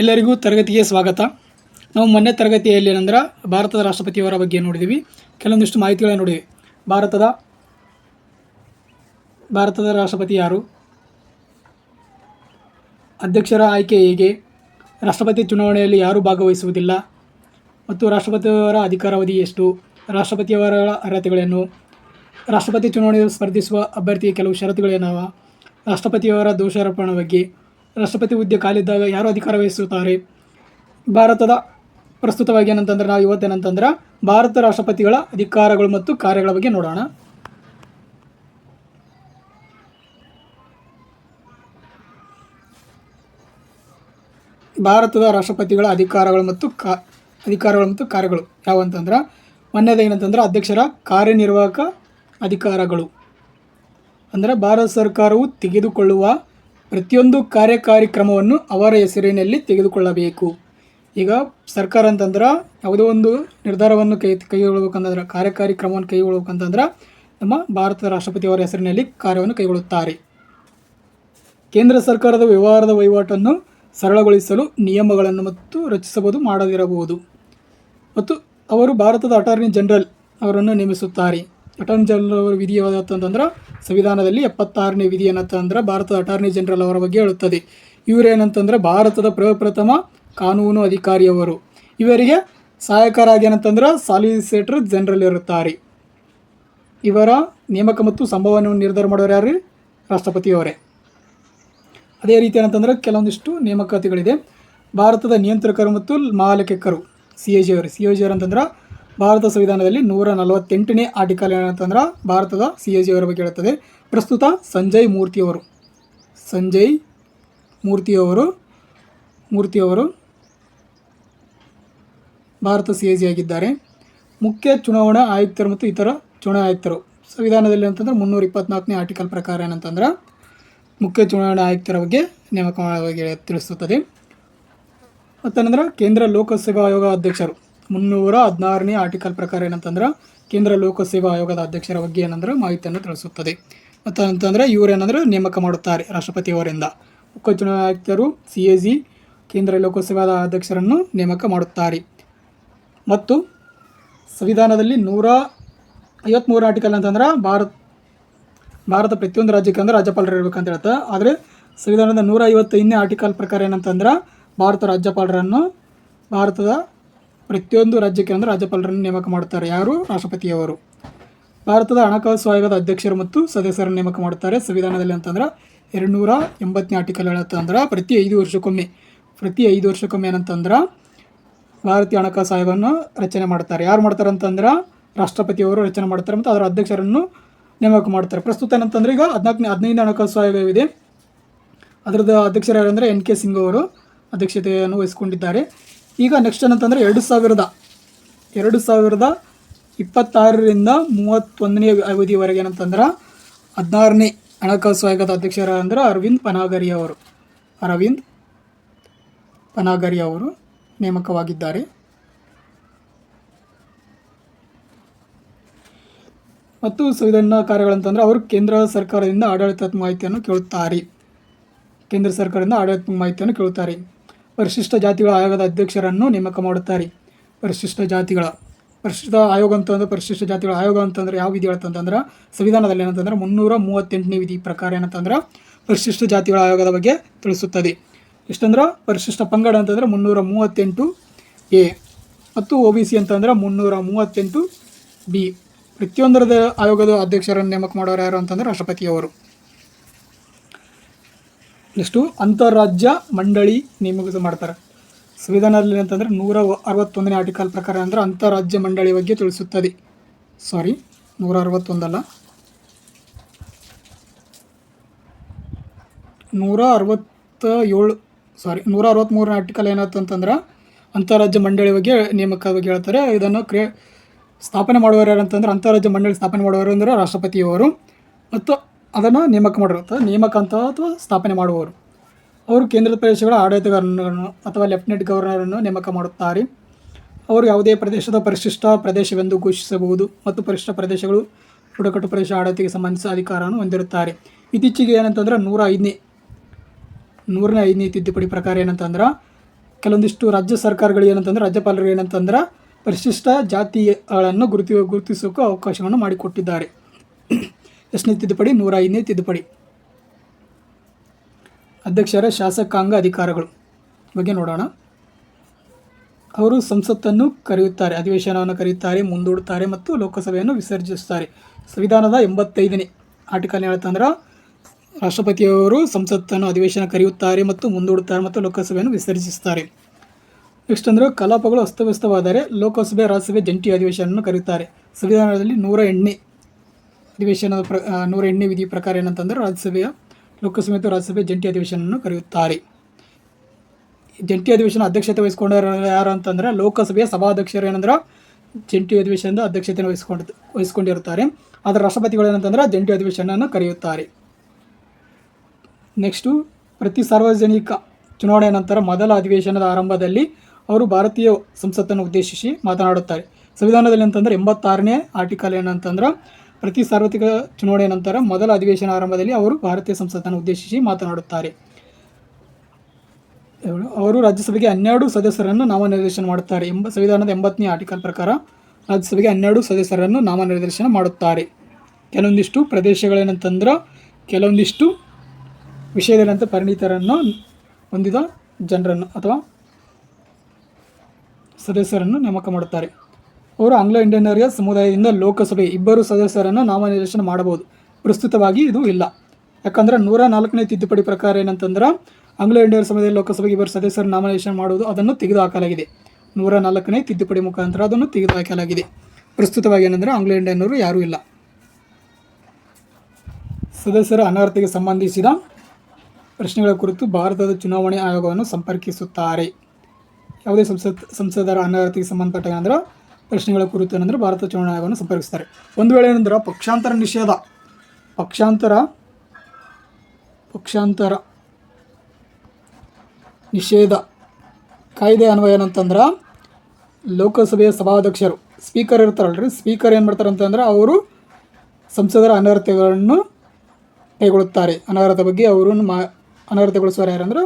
ಎಲ್ಲರಿಗೂ ತರಗತಿಗೆ ಸ್ವಾಗತ. ನಾವು ಮೊನ್ನೆ ತರಗತಿಯಲ್ಲಿ ಏನಂದ್ರೆ ಭಾರತದ ರಾಷ್ಟ್ರಪತಿಯವರ ಬಗ್ಗೆ ನೋಡಿದ್ದೀವಿ. ಕೆಲವೊಂದಿಷ್ಟು ಮಾಹಿತಿಗಳನ್ನು ನೋಡಿದ್ವಿ. ಭಾರತದ ರಾಷ್ಟ್ರಪತಿ ಯಾರು, ಅಧ್ಯಕ್ಷರ ಆಯ್ಕೆ ಹೇಗೆ, ರಾಷ್ಟ್ರಪತಿ ಚುನಾವಣೆಯಲ್ಲಿ ಯಾರೂ ಭಾಗವಹಿಸುವುದಿಲ್ಲ ಮತ್ತು ರಾಷ್ಟ್ರಪತಿಯವರ ಅಧಿಕಾರಾವಧಿ ಎಷ್ಟು, ರಾಷ್ಟ್ರಪತಿಯವರ ಅರ್ಹತೆಗಳೇನು, ರಾಷ್ಟ್ರಪತಿ ಚುನಾವಣೆಯಲ್ಲಿ ಸ್ಪರ್ಧಿಸುವ ಅಭ್ಯರ್ಥಿಗೆ ಕೆಲವು ಷರತ್ತುಗಳೇನವ, ರಾಷ್ಟ್ರಪತಿಯವರ ದೋಷಾರೋಪಣೆ ಬಗ್ಗೆ, ರಾಷ್ಟ್ರಪತಿ ಹುದ್ದೆ ಕಾಲಿದ್ದಾಗ ಯಾರು ಅಧಿಕಾರ ವಹಿಸುತ್ತಾರೆ, ಭಾರತದ ಪ್ರಸ್ತುತವಾಗಿ ಏನಂತಂದ್ರೆ ನಾವು ಇವತ್ತೇನಂತಂದ್ರೆ ಭಾರತ ರಾಷ್ಟ್ರಪತಿಗಳ ಅಧಿಕಾರಗಳು ಮತ್ತು ಕಾರ್ಯಗಳ ಬಗ್ಗೆ ನೋಡೋಣ. ಭಾರತದ ರಾಷ್ಟ್ರಪತಿಗಳ ಅಧಿಕಾರಗಳು ಮತ್ತು ಕಾರ್ಯಗಳು ಯಾವಂತಂದ್ರೆ ಮೊನ್ನೇದು ಏನಂತಂದ್ರೆ ಅಧ್ಯಕ್ಷರ ಕಾರ್ಯನಿರ್ವಾಹಕ ಅಧಿಕಾರಗಳು ಅಂದರೆ ಭಾರತ ಸರ್ಕಾರವು ತೆಗೆದುಕೊಳ್ಳುವ ಪ್ರತಿಯೊಂದು ಕಾರ್ಯಕ್ರಮವನ್ನು ಅವರ ಹೆಸರಿನಲ್ಲಿ ತೆಗೆದುಕೊಳ್ಳಬೇಕು. ಈಗ ಸರ್ಕಾರ ಅಂತಂದ್ರೆ ಯಾವುದೋ ಒಂದು ನಿರ್ಧಾರವನ್ನು ಕೈಗೊಳ್ಳಬೇಕಂತಂದ್ರೆ ಕಾರ್ಯಕ್ರಮವನ್ನು ಕೈಗೊಳ್ಳಬೇಕಂತಂದ್ರೆ ನಮ್ಮ ಭಾರತದ ರಾಷ್ಟ್ರಪತಿಯವರ ಹೆಸರಿನಲ್ಲಿ ಕಾರ್ಯವನ್ನು ಕೈಗೊಳ್ಳುತ್ತಾರೆ. ಕೇಂದ್ರ ಸರ್ಕಾರದ ವ್ಯವಹಾರದ ವಹಿವಾಟನ್ನು ಸರಳಗೊಳಿಸಲು ನಿಯಮಗಳನ್ನು ಮತ್ತು ರಚಿಸಬಹುದು, ಮಾಡದಿರಬಹುದು. ಮತ್ತು ಅವರು ಭಾರತದ ಅಟಾರ್ನಿ ಜನರಲ್ ಅವರನ್ನು ನೇಮಿಸುತ್ತಾರೆ. ಅಟಾರ್ನಿ ಜನರಲ್ ಅವರ ವಿಧಿ ಯಾವುದಂತಂದ್ರೆ ಸಂವಿಧಾನದಲ್ಲಿ 76ನೇ ವಿಧಿ ಏನಂತಂದ್ರೆ ಭಾರತದ ಅಟಾರ್ನಿ ಜನರಲ್ ಅವರ ಬಗ್ಗೆ ಹೇಳುತ್ತದೆ. ಇವರೇನಂತಂದ್ರೆ ಭಾರತದ ಪ್ರಪ್ರಥಮ ಕಾನೂನು ಅಧಿಕಾರಿಯವರು. ಇವರಿಗೆ ಸಹಾಯಕರಾಗಿ ಏನಂತಂದ್ರೆ ಸಾಲಿಸಿಟರ್ ಜನರಲ್ ಇರುತ್ತಾರೆ. ಇವರ ನೇಮಕ ಮತ್ತು ಸಂಭಾವನೆಯನ್ನು ನಿರ್ಧಾರ ಮಾಡೋರು ಯಾರು? ರಾಷ್ಟ್ರಪತಿಯವರೇ. ಅದೇ ರೀತಿ ಏನಂತಂದ್ರೆ ಕೆಲವೊಂದಿಷ್ಟು ನೇಮಕಾತಿಗಳಿದೆ. ಭಾರತದ ನಿಯಂತ್ರಕರು ಮತ್ತು ಮಹಾಲೇಖಕರು CAG ಅವರು ಅಂತಂದ್ರೆ ಭಾರತ ಸಂವಿಧಾನದಲ್ಲಿ 148ನೇ ಆರ್ಟಿಕಲ್ ಏನಂತಂದ್ರೆ ಭಾರತದ CAG ಅವರ ಬಗ್ಗೆ ಹೇಳುತ್ತದೆ. ಪ್ರಸ್ತುತ ಸಂಜಯ್ ಮೂರ್ತಿಯವರು ಭಾರತ CAG ಆಗಿದ್ದಾರೆ. ಮುಖ್ಯ ಚುನಾವಣಾ ಆಯುಕ್ತರು ಮತ್ತು ಇತರ ಚುನಾವಣಾ ಆಯುಕ್ತರು ಸಂವಿಧಾನದಲ್ಲಿ ಅಂತಂದ್ರೆ 324ನೇ ಆರ್ಟಿಕಲ್ ಪ್ರಕಾರ ಏನಂತಂದ್ರೆ ಮುಖ್ಯ ಚುನಾವಣಾ ಆಯುಕ್ತರ ಬಗ್ಗೆ ನೇಮಕ ಬಗ್ಗೆ ತಿಳಿಸುತ್ತದೆ. ಮತ್ತೇನಂದ್ರೆ ಕೇಂದ್ರ ಲೋಕಸೇವಾ ಆಯೋಗ ಅಧ್ಯಕ್ಷರು 316ನೇ ಆರ್ಟಿಕಲ್ ಪ್ರಕಾರ ಏನಂತಂದ್ರೆ ಕೇಂದ್ರ ಲೋಕಸೇವಾ ಆಯೋಗದ ಅಧ್ಯಕ್ಷರ ಬಗ್ಗೆ ಏನಂದ್ರೆ ಮಾಹಿತಿಯನ್ನು ತಿಳಿಸುತ್ತದೆ. ಮತ್ತಂತಂದರೆ ಇವರೇನಂದ್ರೆ ನೇಮಕ ಮಾಡುತ್ತಾರೆ ರಾಷ್ಟ್ರಪತಿಯವರಿಂದ. ಮುಖ್ಯ ಚುನಾವಣಾ ಆಯುಕ್ತರು CAG ಕೇಂದ್ರ ಲೋಕಸೇವಾ ಅಧ್ಯಕ್ಷರನ್ನು ನೇಮಕ ಮಾಡುತ್ತಾರೆ. ಮತ್ತು ಸಂವಿಧಾನದಲ್ಲಿ 153 ಆರ್ಟಿಕಲ್ ಅಂತಂದ್ರೆ ಭಾರತ ಪ್ರತಿಯೊಂದು ರಾಜ್ಯಕ್ಕೆ ಅಂದ್ರೆ ರಾಜ್ಯಪಾಲರು ಇರಬೇಕಂತ ಹೇಳ್ತಾರೆ. ಆದರೆ ಸಂವಿಧಾನದ 155ನೇ ಆರ್ಟಿಕಲ್ ಪ್ರಕಾರ ಏನಂತಂದ್ರೆ ಭಾರತದ ಪ್ರತಿಯೊಂದು ರಾಜ್ಯಕ್ಕೆ ಅಂದರೆ ರಾಜ್ಯಪಾಲರನ್ನು ನೇಮಕ ಮಾಡುತ್ತಾರೆ. ಯಾರು? ರಾಷ್ಟ್ರಪತಿಯವರು. ಭಾರತದ ಹಣಕಾಸು ಆಯೋಗದ ಅಧ್ಯಕ್ಷರು ಮತ್ತು ಸದಸ್ಯರನ್ನು ನೇಮಕ ಮಾಡುತ್ತಾರೆ. ಸಂವಿಧಾನದಲ್ಲಿ ಅಂತಂದ್ರೆ 280ನೇ ಆರ್ಟಿಕಲ್ ಹೇಳುತ್ತಂದ್ರೆ ಪ್ರತಿ 5 ವರ್ಷಕ್ಕೊಮ್ಮೆ ಏನಂತಂದ್ರೆ ಭಾರತೀಯ ಹಣಕಾಸು ಆಯೋಗವನ್ನು ರಚನೆ ಮಾಡ್ತಾರೆ. ಯಾರು ಮಾಡ್ತಾರೆ ಅಂತಂದ್ರೆ ರಾಷ್ಟ್ರಪತಿಯವರು ರಚನೆ ಮಾಡ್ತಾರೆ ಮತ್ತು ಅದರ ಅಧ್ಯಕ್ಷರನ್ನು ನೇಮಕ ಮಾಡ್ತಾರೆ. ಪ್ರಸ್ತುತ ಏನಂತಂದ್ರೆ ಈಗ 15ನೇ ಹಣಕಾಸು ಆಯೋಗವಿದೆ. ಅದರದ್ದು ಅಧ್ಯಕ್ಷರು ಯಾರಂದರೆ NK ಸಿಂಗ್ ಅವರು ಅಧ್ಯಕ್ಷತೆಯನ್ನು ವಹಿಸಿಕೊಂಡಿದ್ದಾರೆ. ಈಗ ನೆಕ್ಸ್ಟ್ ಏನಂತಂದರೆ 2026ರಿಂದ 31ನೇ ಅವಧಿವರೆಗೆ ಏನಂತಂದ್ರೆ 16ನೇ ಹಣಕಾಸು ಆಯೋಗದ ಅಧ್ಯಕ್ಷರ ಅಂದರೆ ಅರವಿಂದ್ ಪನಾಗರಿ ಅವರು ನೇಮಕವಾಗಿದ್ದಾರೆ. ಮತ್ತು ಸಂವಿಧಾನ ಕಾರ್ಯಗಳಂತಂದರೆ ಅವರು ಕೇಂದ್ರ ಸರ್ಕಾರದಿಂದ ಆಡಳಿತಾತ್ಮಕ ಮಾಹಿತಿಯನ್ನು ಕೇಳುತ್ತಾರೆ. ಪರಿಶಿಷ್ಟ ಜಾತಿಗಳ ಆಯೋಗದ ಅಧ್ಯಕ್ಷರನ್ನು ನೇಮಕ ಮಾಡುತ್ತಾರೆ. ಪರಿಶಿಷ್ಟ ಜಾತಿಗಳ ಆಯೋಗ ಅಂತಂದ್ರೆ ಯಾವ ವಿಧಿ ಹೇಳ್ತಂತಂದ್ರೆ ಸಂವಿಧಾನದಲ್ಲಿ ಏನಂತಂದ್ರೆ 338ನೇ ವಿಧಿ ಪ್ರಕಾರ ಏನಂತಂದ್ರೆ ಪರಿಶಿಷ್ಟ ಜಾತಿಗಳ ಆಯೋಗದ ಬಗ್ಗೆ ತಿಳಿಸುತ್ತದೆ. ಎಷ್ಟಂದ್ರೆ ಪರಿಶಿಷ್ಟ ಪಂಗಡ ಅಂತಂದ್ರೆ 338A ಮತ್ತು OBC ಅಂತಂದ್ರೆ 338B. ಪ್ರತಿಯೊಂದರ ಆಯೋಗದ ಅಧ್ಯಕ್ಷರನ್ನು ನೇಮಕ ಮಾಡೋರು ಯಾರು ಅಂತಂದ್ರೆ ರಾಷ್ಟ್ರಪತಿಯವರು. ನೆಕ್ಸ್ಟು ಅಂತಾರಾಜ್ಯ ಮಂಡಳಿ ನೇಮಕ ಮಾಡ್ತಾರೆ. ಸಂವಿಧಾನದಲ್ಲಿ ಅಂತಂದರೆ 161ನೇ ಆರ್ಟಿಕಲ್ ಪ್ರಕಾರ ಅಂದರೆ ಅಂತಾರಾಜ್ಯ ಮಂಡಳಿ ಬಗ್ಗೆ ತಿಳಿಸುತ್ತದೆ. 161 163ನೇ ಆರ್ಟಿಕಲ್ ಏನಂತಂದ್ರೆ ಅಂತಾರಾಜ್ಯ ಮಂಡಳಿ ಬಗ್ಗೆ ನೇಮಕ ಬಗ್ಗೆ ಹೇಳ್ತಾರೆ. ಇದನ್ನು ಸ್ಥಾಪನೆ ಮಾಡುವವರು ಯಾರಂತಂದ್ರೆ ಅಂತಾರಾಜ್ಯ ಮಂಡಳಿ ಸ್ಥಾಪನೆ ಮಾಡುವವರು ಅಂದರೆ ರಾಷ್ಟ್ರಪತಿಯವರು ಮತ್ತು ಅದನ್ನು ನೇಮಕ ಅಥವಾ ಸ್ಥಾಪನೆ ಮಾಡುವವರು. ಅವರು ಕೇಂದ್ರದ ಪ್ರದೇಶಗಳ ಆಡಳಿತಗಾರರನ್ನು ಅಥವಾ ಲೆಫ್ಟಿನೆಂಟ್ ಗವರ್ನರನ್ನು ನೇಮಕ ಮಾಡುತ್ತಾರೆ. ಅವರು ಯಾವುದೇ ಪ್ರದೇಶದ ಪರಿಶಿಷ್ಟ ಪ್ರದೇಶವೆಂದು ಘೋಷಿಸಬಹುದು ಮತ್ತು ಪರಿಶಿಷ್ಟ ಪ್ರದೇಶಗಳು ಬುಡಕಟ್ಟು ಪ್ರದೇಶ ಆಡಳಿತಕ್ಕೆ ಸಂಬಂಧಿಸಿದ ಅಧಿಕಾರವನ್ನು ಹೊಂದಿರುತ್ತಾರೆ. ಇತ್ತೀಚೆಗೆ ಏನಂತಂದ್ರೆ 105ನೇ ತಿದ್ದುಪಡಿ ಪ್ರಕಾರ ಏನಂತಂದ್ರೆ ಕೆಲವೊಂದಿಷ್ಟು ರಾಜ್ಯ ಸರ್ಕಾರಗಳು ಏನಂತಂದ್ರೆ ರಾಜ್ಯಪಾಲರು ಏನಂತಂದ್ರೆ ಪರಿಶಿಷ್ಟ ಜಾತಿಗಳನ್ನು ಗುರುತಿಸೋಕೆ ಅವಕಾಶವನ್ನು ಮಾಡಿಕೊಟ್ಟಿದ್ದಾರೆ. ಎಷ್ಟನೇ ತಿದ್ದುಪಡಿ? 105ನೇ ತಿದ್ದುಪಡಿ. ಅಧ್ಯಕ್ಷರ ಶಾಸಕಾಂಗ ಅಧಿಕಾರಗಳು ಬಗ್ಗೆ ನೋಡೋಣ. ಅವರು ಸಂಸತ್ತನ್ನು ಕರೆಯುತ್ತಾರೆ, ಅಧಿವೇಶನವನ್ನು ಕರೆಯುತ್ತಾರೆ, ಮುಂದೂಡುತ್ತಾರೆ ಮತ್ತು ಲೋಕಸಭೆಯನ್ನು ವಿಸರ್ಜಿಸುತ್ತಾರೆ. ಸಂವಿಧಾನದ 85ನೇ ಆರ್ಟಿಕಲ್ ಹೇಳ್ತಂದ್ರೆ ರಾಷ್ಟ್ರಪತಿಯವರು ಸಂಸತ್ತನ್ನು ಅಧಿವೇಶನ ಕರೆಯುತ್ತಾರೆ ಮತ್ತು ಮುಂದೂಡುತ್ತಾರೆ ಮತ್ತು ಲೋಕಸಭೆಯನ್ನು ವಿಸರ್ಜಿಸುತ್ತಾರೆ. ನೆಕ್ಸ್ಟ್ ಅಂದರೆ ಕಲಾಪಗಳು ಅಸ್ತವ್ಯಸ್ತವಾದರೆ ಲೋಕಸಭೆ ರಾಜ್ಯಸಭೆ ಜಂಟಿ ಅಧಿವೇಶನವನ್ನು ಕರೆಯುತ್ತಾರೆ. ಸಂವಿಧಾನದಲ್ಲಿ 108ನೇ ಅಧಿವೇಶನದ 108ನೇ ವಿಧಿ ಪ್ರಕಾರ ಏನಂತಂದರೆ ಲೋಕಸಭೆ ಮತ್ತು ರಾಜ್ಯಸಭೆ ಜಂಟಿ ಅಧಿವೇಶನವನ್ನು ಕರೆಯುತ್ತಾರೆ. ಜಂಟಿ ಅಧಿವೇಶನ ಅಧ್ಯಕ್ಷತೆ ವಹಿಸ್ಕೊಂಡವರು ಯಾರು ಅಂತಂದರೆ ಲೋಕಸಭೆಯ ಸಭಾಧ್ಯಕ್ಷರು ಏನಂದ್ರೆ ಜಂಟಿ ಅಧಿವೇಶನದ ಅಧ್ಯಕ್ಷತೆಯನ್ನು ವಹಿಸ್ಕೊಂಡಿರುತ್ತಾರೆ. ಆದರೆ ರಾಷ್ಟ್ರಪತಿಗಳು ಏನಂತಂದ್ರೆ ಜಂಟಿ ಅಧಿವೇಶನವನ್ನು ಕರೆಯುತ್ತಾರೆ. ನೆಕ್ಸ್ಟು ಪ್ರತಿ ಸಾರ್ವಜನಿಕ ಚುನಾವಣೆಯ ನಂತರ ಮೊದಲ ಅಧಿವೇಶನದ ಆರಂಭದಲ್ಲಿ ಅವರು ಭಾರತೀಯ ಸಂಸತ್ತನ್ನು ಉದ್ದೇಶಿಸಿ ಮಾತನಾಡುತ್ತಾರೆ. ಸಂವಿಧಾನದಲ್ಲಿ ಅಂತಂದರೆ 86ನೇ ಆರ್ಟಿಕಲ್ ಏನಂತಂದ್ರೆ ಪ್ರತಿ ಸಾರ್ವತ್ರಿಕ ಚುನಾವಣೆಯ ನಂತರ ಮೊದಲ ಅಧಿವೇಶನ ಆರಂಭದಲ್ಲಿ ಅವರು ಭಾರತೀಯ ಸಂಸತ್ತನ್ನು ಉದ್ದೇಶಿಸಿ ಮಾತನಾಡುತ್ತಾರೆ. ಅವರು ರಾಜ್ಯಸಭೆಗೆ 12 ಸದಸ್ಯರನ್ನು ನಾಮನಿರ್ದೇಶನ ಮಾಡುತ್ತಾರೆ. ಸಂವಿಧಾನದ 80ನೇ ಆರ್ಟಿಕಲ್ ಪ್ರಕಾರ ರಾಜ್ಯಸಭೆಗೆ 12 ಸದಸ್ಯರನ್ನು ನಾಮನಿರ್ದೇಶನ ಮಾಡುತ್ತಾರೆ. ಕೆಲವೊಂದಿಷ್ಟು ಪ್ರದೇಶಗಳೇನಂತಂದ್ರೆ ಕೆಲವೊಂದಿಷ್ಟು ವಿಷಯಗಳಂತ ಪರಿಣಿತರನ್ನು ಹೊಂದಿದ ಜನರನ್ನು ಅಥವಾ ಸದಸ್ಯರನ್ನು ನೇಮಕ ಮಾಡುತ್ತಾರೆ. ಅವರು ಆಂಗ್ಲೋ ಇಂಡಿಯನ್ನರ ಸಮುದಾಯದಿಂದ ಲೋಕಸಭೆ 2 ಸದಸ್ಯರನ್ನು ನಾಮನಿರ್ದೇಶನ ಮಾಡಬಹುದು. ಪ್ರಸ್ತುತವಾಗಿ ಇದು ಇಲ್ಲ. ಯಾಕಂದರೆ 104ನೇ ತಿದ್ದುಪಡಿ ಪ್ರಕಾರ ಏನಂತಂದ್ರೆ ಆಂಗ್ಲೋ ಇಂಡಿಯನ್ ಸಮುದಾಯದ ಲೋಕಸಭೆಗೆ 2 ಸದಸ್ಯರನ್ನು ನಾಮನಿರ್ದೇಶನ ಮಾಡುವುದು ಅದನ್ನು ತೆಗೆದುಹಾಕಲಾಗಿದೆ. 104ನೇ ತಿದ್ದುಪಡಿ ಮುಖಾಂತರ ಅದನ್ನು ತೆಗೆದುಹಾಕಲಾಗಿದೆ. ಪ್ರಸ್ತುತವಾಗಿ ಏನಂದರೆ ಆಂಗ್ಲೋ ಇಂಡಿಯನ್ನರು ಯಾರೂ ಇಲ್ಲ. ಸದಸ್ಯರ ಅನರ್ಹತೆಗೆ ಸಂಬಂಧಿಸಿದ ಪ್ರಶ್ನೆಗಳ ಕುರಿತು ಭಾರತದ ಚುನಾವಣೆ ಆಯೋಗವನ್ನು ಸಂಪರ್ಕಿಸುತ್ತಾರೆ. ಯಾವುದೇ ಸಂಸದರ ಅನರ್ಹತೆಗೆ ಸಂಬಂಧಪಟ್ಟ ಏನಂದ್ರೆ ಪ್ರಶ್ನೆಗಳ ಕುರಿತು ಏನಂದ್ರೆ ಭಾರತ ಚುನಾವಣಾ ಆಯೋಗವನ್ನು ಸಂಪರ್ಕಿಸ್ತಾರೆ. ಒಂದು ವೇಳೆ ಏನಂದ್ರೆ ಪಕ್ಷಾಂತರ ನಿಷೇಧ ಕಾಯ್ದೆ ಅನ್ವಯ ಏನಂತಂದ್ರೆ ಲೋಕಸಭೆಯ ಸಭಾಧ್ಯಕ್ಷರು ಸ್ಪೀಕರ್ ಇರ್ತಾರಲ್ರಿ, ಸ್ಪೀಕರ್ ಏನು ಮಾಡ್ತಾರೆ ಅಂತಂದ್ರೆ ಅವರು ಸಂಸದರ ಅನರ್ಹತೆಗಳನ್ನು ಕೈಗೊಳ್ಳುತ್ತಾರೆ. ಅನರ್ಹತೆ ಬಗ್ಗೆ ಅವರನ್ನು ಅನರ್ಹತೆಗೊಳಿಸುವರು ಯಾರಂದ್ರೆ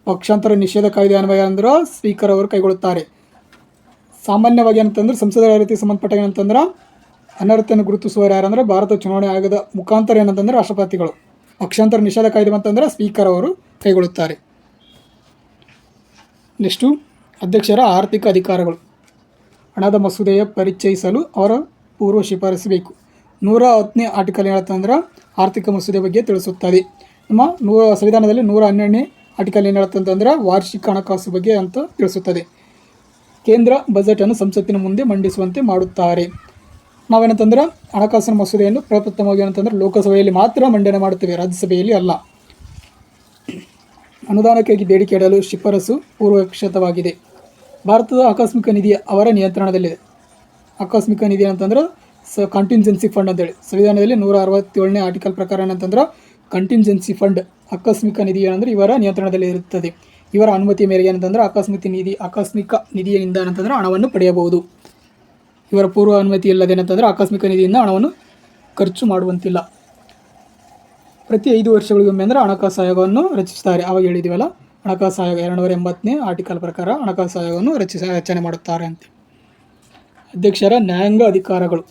ಪಕ್ಷಾಂತರ ನಿಷೇಧ ಕಾಯ್ದೆ ಅನ್ವಯ ಅಂದ್ರೆ ಸ್ಪೀಕರ್ ಅವರು ಕೈಗೊಳ್ಳುತ್ತಾರೆ. ಸಾಮಾನ್ಯವಾಗಿ ಏನಂತಂದ್ರೆ ಸಂಸದರ ಅನರ್ಹತೆಗೆ ಸಂಬಂಧಪಟ್ಟ ಏನಂತಂದ್ರೆ ಅನರ್ಹತೆಯನ್ನು ಗುರುತಿಸುವರು ಯಾರಂದ್ರೆ ಭಾರತ ಚುನಾವಣೆ ಆಯೋಗದ ಮುಖಾಂತರ ಏನಂತಂದ್ರೆ ರಾಷ್ಟ್ರಪತಿಗಳು. ಪಕ್ಷಾಂತರ ನಿಷೇಧ ಕಾಯ್ದೆ ಅಂತಂದ್ರೆ ಸ್ಪೀಕರ್ ಅವರು ಕೈಗೊಳ್ಳುತ್ತಾರೆ. ನೆಕ್ಸ್ಟು ಅಧ್ಯಕ್ಷರ ಆರ್ಥಿಕ ಅಧಿಕಾರಗಳು. ಹಣದ ಮಸೂದೆಯ ಪರಿಚಯಿಸಲು ಅವರ ಪೂರ್ವ ಶಿಫಾರಸು ಬೇಕು. 110ನೇ ಆರ್ಟಿಕಲ್ ಹೇಳುತ್ತಂದ್ರೆ ಆರ್ಥಿಕ ಮಸೂದೆ ಬಗ್ಗೆ ತಿಳಿಸುತ್ತದೆ. ನಮ್ಮ ಸಂವಿಧಾನದಲ್ಲಿ 112ನೇ ಆರ್ಟಿಕಲ್ ಏನು ಹೇಳುತ್ತಂತಂದ್ರೆ ವಾರ್ಷಿಕ ಹಣಕಾಸು ಬಗ್ಗೆ ಅಂತ ತಿಳಿಸುತ್ತದೆ. ಕೇಂದ್ರ ಬಜೆಟನ್ನು ಸಂಸತ್ತಿನ ಮುಂದೆ ಮಂಡಿಸುವಂತೆ ಮಾಡುತ್ತಾರೆ. ನಾವೇನಂತಂದ್ರೆ ಹಣಕಾಸಿನ ಮಸೂದೆಯನ್ನು ಪ್ರಪ್ರಥಮವಾಗಿ ಏನಂತಂದ್ರೆ ಲೋಕಸಭೆಯಲ್ಲಿ ಮಾತ್ರ ಮಂಡನೆ ಮಾಡುತ್ತೇವೆ, ರಾಜ್ಯಸಭೆಯಲ್ಲಿ ಅಲ್ಲ. ಅನುದಾನಕ್ಕಾಗಿ ಬೇಡಿಕೆ ಇಡಲು ಶಿಫಾರಸು ಪೂರ್ವಕ್ಷತವಾಗಿದೆ. ಭಾರತದ ಆಕಸ್ಮಿಕ ನಿಧಿ ಅವರ ನಿಯಂತ್ರಣದಲ್ಲಿದೆ. ಆಕಸ್ಮಿಕ ನಿಧಿ ಅಂತಂದ್ರೆ ಕಾಂಟಿಂಜೆನ್ಸಿ ಫಂಡ್ ಅಂತೇಳಿ ಸಂವಿಧಾನದಲ್ಲಿ 167ನೇ ಆರ್ಟಿಕಲ್ ಪ್ರಕಾರ ಏನಂತಂದ್ರೆ ಕಂಟಿಂಜೆನ್ಸಿ ಫಂಡ್ ಆಕಸ್ಮಿಕ ನಿಧಿ ಏನಂದ್ರೆ ಇವರ ನಿಯಂತ್ರಣದಲ್ಲಿ ಇರುತ್ತದೆ. ಇವರ ಅನುಮತಿ ಮೇರೆಗೆ ಏನಂತಂದ್ರೆ ಆಕಸ್ಮಿಕ ನಿಧಿಯಿಂದ ಏನಂತಂದ್ರೆ ಹಣವನ್ನು ಪಡೆಯಬಹುದು. ಇವರ ಪೂರ್ವ ಅನುಮತಿ ಇಲ್ಲದೇನಂತಂದ್ರೆ ಆಕಸ್ಮಿಕ ನಿಧಿಯಿಂದ ಹಣವನ್ನು ಖರ್ಚು ಮಾಡುವಂತಿಲ್ಲ. ಪ್ರತಿ 5 ವರ್ಷಗಳಿಗೊಮ್ಮೆ ಅಂದರೆ ಹಣಕಾಸು ಆಯೋಗವನ್ನು ರಚಿಸುತ್ತಾರೆ. ಆವಾಗ ಹೇಳಿದ್ದೀವಲ್ಲ, ಹಣಕಾಸು ಆಯೋಗ 280ನೇ ಆರ್ಟಿಕಲ್ ಪ್ರಕಾರ ಹಣಕಾಸು ಆಯೋಗವನ್ನು ರಚನೆ ಮಾಡುತ್ತಾರೆ ಅಂತ. ಅಧ್ಯಕ್ಷರ ನ್ಯಾಯಾಂಗ ಅಧಿಕಾರಗಳು.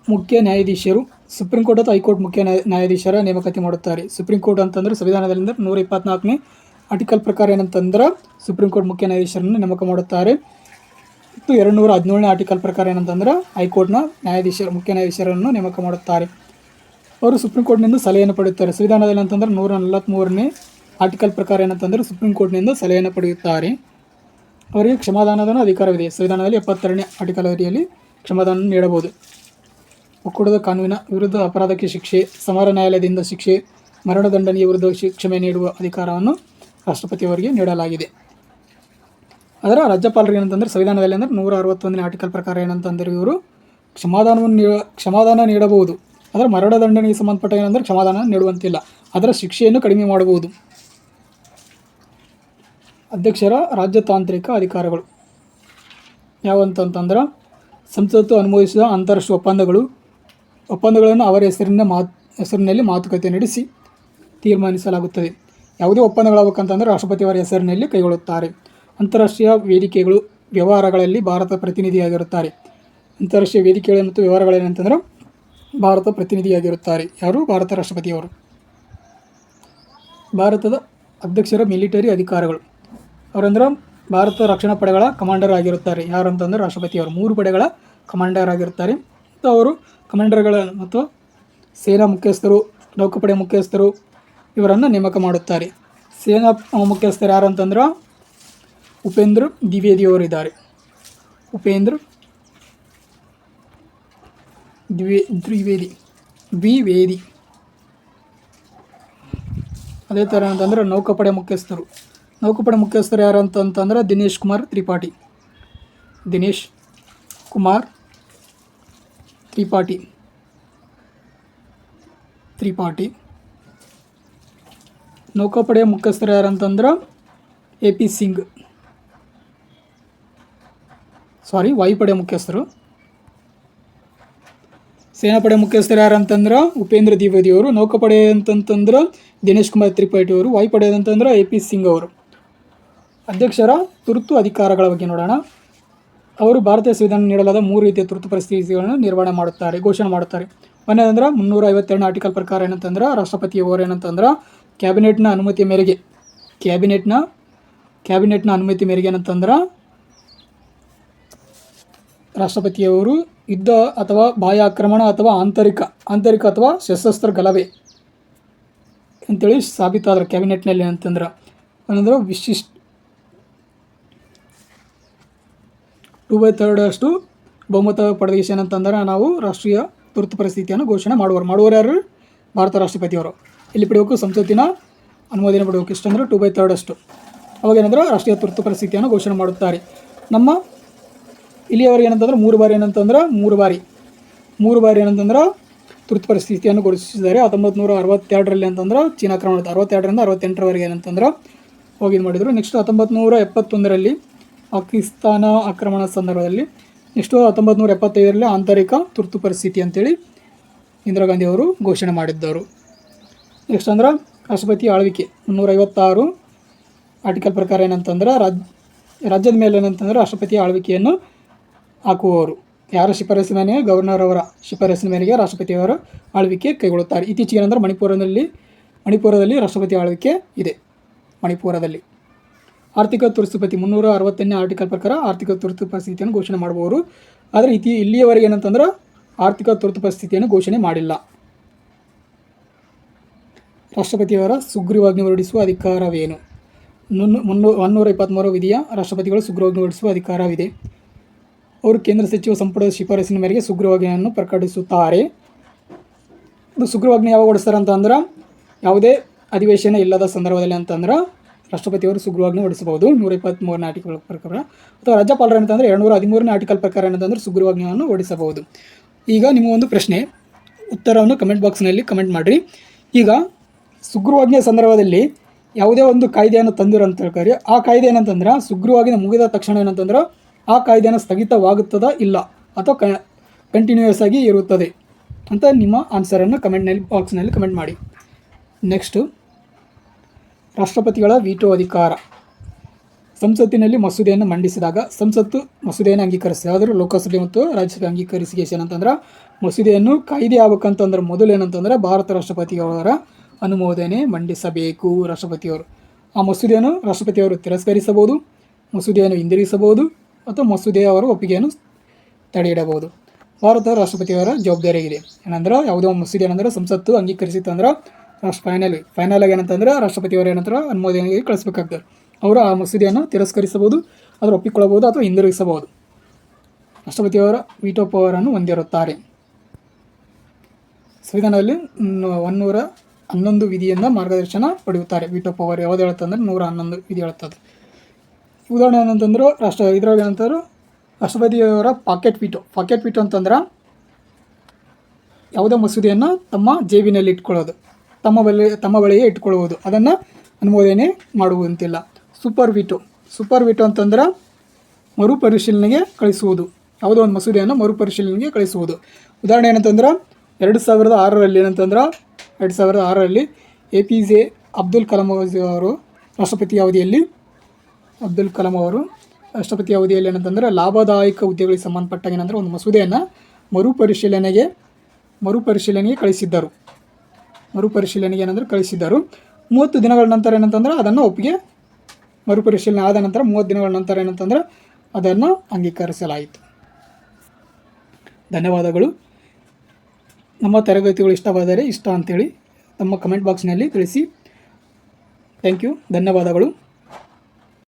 ಮುಖ್ಯ ನ್ಯಾಯಾಧೀಶರು ಸುಪ್ರೀಂ ಕೋರ್ಟ್ ಅಥವಾ ಹೈಕೋರ್ಟ್ ಮುಖ್ಯ ನ್ಯಾಯಾಧೀಶರ ನೇಮಕಾತಿ ಮಾಡುತ್ತಾರೆ. ಸುಪ್ರೀಂ ಕೋರ್ಟ್ ಅಂತಂದ್ರೆ ಸಂವಿಧಾನದಲ್ಲಿ 124ನೇ ಆರ್ಟಿಕಲ್ ಪ್ರಕಾರ ಏನಂತಂದ್ರೆ ಸುಪ್ರೀಂ ಕೋರ್ಟ್ ಮುಖ್ಯ ನ್ಯಾಯಾಧೀಶರನ್ನು ನೇಮಕ ಮಾಡುತ್ತಾರೆ. ಮತ್ತು 217ನೇ ಆರ್ಟಿಕಲ್ ಪ್ರಕಾರ ಏನಂತಂದ್ರೆ ಹೈಕೋರ್ಟ್ನ ಮುಖ್ಯ ನ್ಯಾಯಾಧೀಶರನ್ನು ನೇಮಕ ಮಾಡುತ್ತಾರೆ. ಅವರು ಸುಪ್ರೀಂ ಕೋರ್ಟ್ನಿಂದ ಸಲಹೆಯನ್ನು ಪಡೆಯುತ್ತಾರೆ. ಸಂವಿಧಾನದಲ್ಲಿ ಅಂತಂದ್ರೆ 143ನೇ ಆರ್ಟಿಕಲ್ ಪ್ರಕಾರ ಏನಂತಂದ್ರೆ ಸುಪ್ರೀಂ ಕೋರ್ಟ್ನಿಂದ ಸಲಹೆಯನ್ನು ಪಡೆಯುತ್ತಾರೆ. ಅವರಿಗೆ ಕ್ಷಮಾದಾನದ ಅಧಿಕಾರವಿದೆ. ಸಂವಿಧಾನದಲ್ಲಿ 72ನೇ ಆರ್ಟಿಕಲ್ ಅಡಿಯಲ್ಲಿ ಕ್ಷಮಾದಾನ ನೀಡಬಹುದು. ಒಕ್ಕೂಟದ ಕಾನೂನಿನ ವಿರುದ್ಧ ಅಪರಾಧಕ್ಕೆ ಶಿಕ್ಷೆ, ಸಮರ ನ್ಯಾಯಾಲಯದಿಂದ ಶಿಕ್ಷೆ, ಮರಣದಂಡನೆಯ ವಿರುದ್ಧ ಕ್ಷಮೆ ನೀಡುವ ಅಧಿಕಾರವನ್ನು ರಾಷ್ಟ್ರಪತಿಯವರಿಗೆ ನೀಡಲಾಗಿದೆ. ಅದರ ರಾಜ್ಯಪಾಲರಿಗೆ ಏನಂತಂದರೆ ಸಂವಿಧಾನದಲ್ಲಿ ಅಂದರೆ 161ನೇ ಆರ್ಟಿಕಲ್ ಪ್ರಕಾರ ಏನಂತಂದರೆ ಇವರು ಕ್ಷಮಾದಾನ ನೀಡಬಹುದು. ಅದರ ಮರಣದಂಡನೆಗೆ ಸಂಬಂಧಪಟ್ಟ ಏನಂದರೆ ಕ್ಷಮಾದಾನ ನೀಡುವಂತಿಲ್ಲ. ಅದರ ಶಿಕ್ಷೆಯನ್ನು ಕಡಿಮೆ ಮಾಡಬಹುದು. ಅಧ್ಯಕ್ಷರ ರಾಜ್ಯತಾಂತ್ರಿಕ ಅಧಿಕಾರಗಳು ಯಾವಂತಂತಂದ್ರೆ ಸಂಸತ್ತು ಅನುಮೋದಿಸಿದ ಅಂತಾರಾಷ್ಟ್ರೀಯ ಒಪ್ಪಂದಗಳನ್ನು ಅವರ ಹೆಸರಿನಲ್ಲಿ ಮಾತುಕತೆ ನಡೆಸಿ ತೀರ್ಮಾನಿಸಲಾಗುತ್ತದೆ. ಯಾವುದೇ ಒಪ್ಪಂದಗಳಾಗಬೇಕಂತಂದರೆ ರಾಷ್ಟ್ರಪತಿಯವರ ಹೆಸರಿನಲ್ಲಿ ಕೈಗೊಳ್ಳುತ್ತಾರೆ. ಅಂತಾರಾಷ್ಟ್ರೀಯ ವೇದಿಕೆಗಳು ವ್ಯವಹಾರಗಳಲ್ಲಿ ಭಾರತ ಪ್ರತಿನಿಧಿಯಾಗಿರುತ್ತಾರೆ. ಅಂತಾರಾಷ್ಟ್ರೀಯ ವೇದಿಕೆಗಳು ಮತ್ತು ವ್ಯವಹಾರಗಳೇನಂತಂದ್ರೆ ಭಾರತ ಪ್ರತಿನಿಧಿಯಾಗಿರುತ್ತಾರೆ. ಯಾರು? ಭಾರತ ರಾಷ್ಟ್ರಪತಿಯವರು. ಭಾರತದ ಅಧ್ಯಕ್ಷರ ಮಿಲಿಟರಿ ಅಧಿಕಾರಗಳು ಅವರಂದ್ರೆ ಭಾರತ ರಕ್ಷಣಾ ಪಡೆಗಳ ಕಮಾಂಡರ್ ಆಗಿರುತ್ತಾರೆ. ಯಾರು ಅಂತಂದರೆ ರಾಷ್ಟ್ರಪತಿಯವರು 3 ಪಡೆಗಳ ಕಮಾಂಡರ್ ಆಗಿರುತ್ತಾರೆ. ಮತ್ತು ಅವರು ಕಮಾಂಡರ್ಗಳ ಮತ್ತು ಸೇನಾ ಮುಖ್ಯಸ್ಥರು, ನೌಕಾಪಡೆ ಮುಖ್ಯಸ್ಥರು ಇವರನ್ನು ನೇಮಕ ಮಾಡುತ್ತಾರೆ. ಸೇನಾ ಮುಖ್ಯಸ್ಥರು ಯಾರು ಅಂತಂದ್ರೆ ಉಪೇಂದ್ರ ದ್ವಿವೇದಿಯವರು ಇದ್ದಾರೆ. ಉಪೇಂದ್ರ ದ್ವಿವೇದಿ. ಅದೇ ಥರ ಅಂತಂದರೆ ನೌಕಾಪಡೆ ಮುಖ್ಯಸ್ಥರು ಯಾರು ಅಂತಂತಂದ್ರೆ ದಿನೇಶ್ ಕುಮಾರ್ ತ್ರಿಪಾಠಿ. ನೌಕಾಪಡೆಯ ಮುಖ್ಯಸ್ಥರು ಯಾರು ಅಂತಂದ್ರೆ AP ಸಿಂಗ್. ವಾಯುಪಡೆ ಮುಖ್ಯಸ್ಥರು. ಸೇನಾಪಡೆ ಮುಖ್ಯಸ್ಥರು ಯಾರು ಅಂತಂದ್ರೆ ಉಪೇಂದ್ರ ದ್ವಿವೇದಿಯವರು. ನೌಕಾಪಡೆ ಅಂತಂತಂದ್ರೆ ದಿನೇಶ್ ಕುಮಾರ್ ತ್ರಿಪಾಠಿ ಅವರು. ವಾಯುಪಡೆ ಅಂತಂದ್ರೆ AP ಸಿಂಗ್ ಅವರು. ಅಧ್ಯಕ್ಷರ ತುರ್ತು ಅಧಿಕಾರಗಳ ಬಗ್ಗೆ ನೋಡೋಣ. ಅವರು ಭಾರತೀಯ ಸಂವಿಧಾನ ನೀಡಲಾದ 3 ರೀತಿಯ ತುರ್ತು ಪರಿಸ್ಥಿತಿಗಳನ್ನು ಘೋಷಣೆ ಮಾಡುತ್ತಾರೆ. ಒಂದೇನಂದ್ರೆ 352ನೇ ಆರ್ಟಿಕಲ್ ಪ್ರಕಾರ ಏನಂತಂದ್ರೆ ರಾಷ್ಟ್ರಪತಿಯವರು ಏನಂತಂದ್ರೆ ಕ್ಯಾಬಿನೆಟ್ನ ಅನುಮತಿ ಮೇರೆಗೆ ಏನಂತಂದ್ರೆ ರಾಷ್ಟ್ರಪತಿಯವರು ಯುದ್ಧ ಅಥವಾ ಬಾಹ್ಯ ಆಕ್ರಮಣ ಅಥವಾ ಆಂತರಿಕ ಅಥವಾ ಸಶಸ್ತ್ರ ಗಲಭೆ ಅಂತೇಳಿ ಸಾಬೀತಾದ್ರೆ ಕ್ಯಾಬಿನೆಟ್ನಲ್ಲಿ ಅಂತಂದ್ರೆ ವಿಶಿಷ್ಟ 2/3 ಬಹುಮತ ಪಡೆದ ಏನಂತಂದ್ರೆ ನಾವು ರಾಷ್ಟ್ರೀಯ ತುರ್ತು ಪರಿಸ್ಥಿತಿಯನ್ನು ಘೋಷಣೆ ಮಾಡುವರು ಯಾರು? ಭಾರತ ರಾಷ್ಟ್ರಪತಿಯವರು. ಇಲ್ಲಿ ಪಡೆಯಬೇಕು ಸಂಸತ್ತಿನ ಅನುಮೋದನೆ ಪಡೆಯಬೇಕು. ಇಷ್ಟಂದ್ರೆ 2/3 ಅವಾಗ ಏನಂದ್ರೆ ರಾಷ್ಟ್ರೀಯ ತುರ್ತು ಪರಿಸ್ಥಿತಿಯನ್ನು ಘೋಷಣೆ ಮಾಡುತ್ತಾರೆ. ನಮ್ಮ ಇಲ್ಲಿಯವರೆಗೆ ಏನಂತಂದ್ರೆ 3 ಬಾರಿ ಏನಂತಂದ್ರೆ ತುರ್ತು ಪರಿಸ್ಥಿತಿಯನ್ನು ಘೋಷಿಸಿದ್ದಾರೆ. 1962ರಲ್ಲಿ ಅಂತಂದ್ರೆ ಚೀನಾ ಆಕ್ರಮಣ 62ರಿಂದ 68ರವರೆಗೆ ಏನಂತಂದ್ರೆ ಹೋಗಿದ್ದು ಮಾಡಿದರು. ನೆಕ್ಸ್ಟ್ 1971ರಲ್ಲಿ ಪಾಕಿಸ್ತಾನ ಆಕ್ರಮಣ ಸಂದರ್ಭದಲ್ಲಿ. ನೆಕ್ಸ್ಟು 1975ರಲ್ಲಿ ಆಂತರಿಕ ತುರ್ತು ಪರಿಸ್ಥಿತಿ ಅಂತೇಳಿ ಇಂದಿರಾ ಗಾಂಧಿ ಅವರು ಘೋಷಣೆ ಮಾಡಿದ್ದರು. ನೆಕ್ಸ್ಟ್ ಅಂದ್ರೆ ರಾಷ್ಟ್ರಪತಿ ಆಳ್ವಿಕೆ 356 ಆರ್ಟಿಕಲ್ ಪ್ರಕಾರ ಏನಂತಂದ್ರೆ ರಾಜ್ಯದ ಮೇಲೆ ಏನಂತಂದ್ರೆ ರಾಷ್ಟ್ರಪತಿ ಆಳ್ವಿಕೆಯನ್ನು ಹಾಕುವವರು. ಯಾರ ಶಿಫಾರಸಿನ ಮೇಲೆ? ಗವರ್ನರ್ ಅವರ ಶಿಫಾರಸಿನ ಮೇರೆಗೆ ರಾಷ್ಟ್ರಪತಿಯವರ ಆಳ್ವಿಕೆ ಕೈಗೊಳ್ಳುತ್ತಾರೆ. ಇತ್ತೀಚೆಗೆ ಏನಂದ್ರೆ ಮಣಿಪುರದಲ್ಲಿ ರಾಷ್ಟ್ರಪತಿ ಆಳ್ವಿಕೆ ಇದೆ. ಮಣಿಪುರದಲ್ಲಿ ಆರ್ಥಿಕ ತುರ್ತುಪತಿ 360ನೇ ಆರ್ಟಿಕಲ್ ಪ್ರಕಾರ ಆರ್ಥಿಕ ತುರ್ತು ಪರಿಸ್ಥಿತಿಯನ್ನು ಘೋಷಣೆ ಮಾಡುವವರು. ಆದರೆ ಇಲ್ಲಿಯವರೆಗೆ ಏನಂತಂದ್ರೆ ಆರ್ಥಿಕ ತುರ್ತು ಪರಿಸ್ಥಿತಿಯನ್ನು ಘೋಷಣೆ ಮಾಡಿಲ್ಲ. ರಾಷ್ಟ್ರಪತಿಯವರ ಸುಗ್ರೀವಾಜ್ಞೆ ಹೊರಡಿಸುವ ಅಧಿಕಾರವೇನು? 123 ವಿಧಿಯ ರಾಷ್ಟ್ರಪತಿಗಳು ಸುಗ್ರೀವಾಜ್ಞೆ ಹೊರಡಿಸುವ ಅಧಿಕಾರವಿದೆ. ಅವರು ಕೇಂದ್ರ ಸಚಿವ ಸಂಪುಟದ ಶಿಫಾರಸಿನ ಮೇರೆಗೆ ಸುಗ್ರೀವಾಜ್ಞೆಯನ್ನು ಪ್ರಕಟಿಸುತ್ತಾರೆ. ಇದು ಸುಗ್ರೀವಾಜ್ಞೆ ಯಾವಾಗ ಹೊರಡಿಸ್ತಾರೆ ಅಂತಂದ್ರೆ ಯಾವುದೇ ಅಧಿವೇಶನ ಇಲ್ಲದ ಸಂದರ್ಭದಲ್ಲಿ ಅಂತಂದ್ರೆ ರಾಷ್ಟ್ರಪತಿಯವರು ಸುಗ್ರೀವಾಜ್ಞೆ ಹೊರಡಿಸಬಹುದು 123ನೇ ಆರ್ಟಿಕಲ್ ಪ್ರಕಾರ. ಅಥವಾ ರಾಜ್ಯಪಾಲರು ಏನಂತಂದರೆ 213ನೇ ಆರ್ಟಿಕಲ್ ಪ್ರಕಾರ ಏನಂತಂದರೆ ಸುಗ್ರೀವಾಜ್ಞೆಯನ್ನು ಹೊರಡಿಸಬಹುದು. ಈಗ ನಿಮಗೊಂದು ಪ್ರಶ್ನೆ, ಉತ್ತರವನ್ನು ಕಮೆಂಟ್ ಬಾಕ್ಸ್ನಲ್ಲಿ ಕಮೆಂಟ್ ಮಾಡಿರಿ. ಈಗ ಸುಗ್ರೀವಾಜ್ಞೆ ಸಂದರ್ಭದಲ್ಲಿ ಯಾವುದೇ ಒಂದು ಕಾಯ್ದೆಯನ್ನು ತಂದಿರೋ ಅಂತ ಹೇಳ್ತಾರೆ. ಆ ಕಾಯ್ದೆ ಏನಂತಂದ್ರೆ ಸುಗ್ರೀವಾಜ್ಞೆ ಮುಗಿದ ತಕ್ಷಣ ಏನಂತಂದ್ರೆ ಆ ಕಾಯ್ದೆಯನ್ನು ಸ್ಥಗಿತವಾಗುತ್ತದ ಇಲ್ಲ ಅಥವಾ ಕಂಟಿನ್ಯೂಯಸ್ ಆಗಿ ಇರುತ್ತದೆ ಅಂತ ನಿಮ್ಮ ಆನ್ಸರನ್ನು ಬಾಕ್ಸ್ನಲ್ಲಿ ಕಮೆಂಟ್ ಮಾಡಿ. ನೆಕ್ಸ್ಟು ರಾಷ್ಟ್ರಪತಿಗಳ ವೀಟೋ ಅಧಿಕಾರ. ಸಂಸತ್ತಿನಲ್ಲಿ ಮಸೂದೆಯನ್ನು ಮಂಡಿಸಿದಾಗ ಸಂಸತ್ತು ಮಸೂದೆಯನ್ನು ಅಂಗೀಕರಿಸಿದೆ. ಆದರೂ ಲೋಕಸಭೆ ಮತ್ತು ರಾಜ್ಯಸಭೆ ಅಂಗೀಕರಿಸಿಗೆ ಏನಂತಂದ್ರೆ ಮಸೂದೆಯನ್ನು ಕಾಯ್ದೆ ಆಗ್ಬೇಕಂತಂದ್ರೆ ಮೊದಲು ಏನಂತಂದ್ರೆ ಭಾರತ ರಾಷ್ಟ್ರಪತಿಯವರ ಅನುಮೋದನೆ ಮಂಡಿಸಬೇಕು ರಾಷ್ಟ್ರಪತಿಯವರು. ಆ ಮಸೂದೆಯನ್ನು ರಾಷ್ಟ್ರಪತಿಯವರು ತಿರಸ್ಕರಿಸಬಹುದು, ಮಸೂದೆಯನ್ನು ಹಿಂದಿರುಗಿಸಬಹುದು ಅಥವಾ ಮಸೂದೆಯವರ ಒಪ್ಪಿಗೆಯನ್ನು ತಡೆಯಿಡಬಹುದು. ಭಾರತ ರಾಷ್ಟ್ರಪತಿಯವರ ಜವಾಬ್ದಾರಿಯಾಗಿದೆ. ಏನಂದ್ರೆ ಯಾವುದೋ ಮಸೂದೆ ಏನಂದ್ರೆ ಸಂಸತ್ತು ಅಂಗೀಕರಿಸಿತ್ತಂದ್ರೆ ಫೈನಲ್ ಆಗಿ ಏನಂತಂದ್ರೆ ರಾಷ್ಟ್ರಪತಿಯವರು ಏನಂತಾರೆ ಅನುಮೋದನೆಗೆ ಕಳಿಸ್ಬೇಕಾಗ್ತದೆ. ಅವರು ಆ ಮಸೂದೆಯನ್ನು ತಿರಸ್ಕರಿಸಬಹುದು, ಅದನ್ನು ಒಪ್ಪಿಕೊಳ್ಳಬಹುದು ಅಥವಾ ಹಿಂದಿರುಗಿಸಬಹುದು. ರಾಷ್ಟ್ರಪತಿಯವರ ವೀಟೋ ಪವರನ್ನು ಹೊಂದಿರುತ್ತಾರೆ. ಸಂವಿಧಾನದಲ್ಲಿ 111 ವಿಧಿಯಿಂದ ಮಾರ್ಗದರ್ಶನ ಪಡೆಯುತ್ತಾರೆ. ವೀಟೋ ಪವರ್ ಯಾವುದು ಹೇಳುತ್ತಂದ್ರೆ 111 ವಿಧಿ ಹೇಳುತ್ತದೆ. ಉದಾಹರಣೆ ಏನಂತಂದ್ರೆ ಇದ್ರಾಗ ಏನಂತಾರೆ ರಾಷ್ಟ್ರಪತಿಯವರ ಪಾಕೆಟ್ ವೀಟೋ ಅಂತಂದ್ರೆ ಯಾವುದೋ ಮಸೂದೆಯನ್ನು ತಮ್ಮ ಜೇಬಿನಲ್ಲಿ ಇಟ್ಕೊಳ್ಳೋದು, ತಮ್ಮ ಬಳಿಯೇ ಇಟ್ಕೊಳ್ಳುವುದು, ಅದನ್ನು ಅನುಮೋದನೆ ಮಾಡುವಂತಿಲ್ಲ. ಸೂಪರ್ ವೀಟೋ ಅಂತಂದ್ರೆ ಮರುಪರಿಶೀಲನೆಗೆ ಕಳಿಸುವುದು, ಯಾವುದೋ ಒಂದು ಮಸೂದೆಯನ್ನು ಮರುಪರಿಶೀಲನೆಗೆ ಕಳಿಸುವುದು. ಉದಾಹರಣೆ ಏನಂತಂದ್ರೆ 2006ರಲ್ಲಿ ಏನಂತಂದ್ರೆ 2006ರಲ್ಲಿ APJ ಅಬ್ದುಲ್ ಕಲಾಂ ಅವರು ರಾಷ್ಟ್ರಪತಿ ಅವಧಿಯಲ್ಲಿ ಏನಂತಂದರೆ ಲಾಭದಾಯಕ ಉದ್ಯೋಗಗಳಿಗೆ ಸಂಬಂಧಪಟ್ಟಾಗ ಏನಂದರೆ ಒಂದು ಮಸೂದೆಯನ್ನು ಮರುಪರಿಶೀಲನೆಗೆ ಕಳಿಸಿದ್ದರು. ಕಳಿಸಿದ್ದರು. 30 ದಿನಗಳ ನಂತರ ಏನಂತಂದ್ರೆ ಅದನ್ನು ಮರುಪರಿಶೀಲನೆ ಆದ ನಂತರ 30 ದಿನಗಳ ನಂತರ ಏನಂತಂದರೆ ಅದನ್ನು ಅಂಗೀಕರಿಸಲಾಯಿತು. ಧನ್ಯವಾದಗಳು. ನಮ್ಮ ತರಗತಿಗಳು ಇಷ್ಟ ಅಂತೇಳಿ ನಮ್ಮ ಕಮೆಂಟ್ ಬಾಕ್ಸ್ನಲ್ಲಿ ತಿಳಿಸಿ. Thank you. ಧನ್ಯವಾದಗಳು.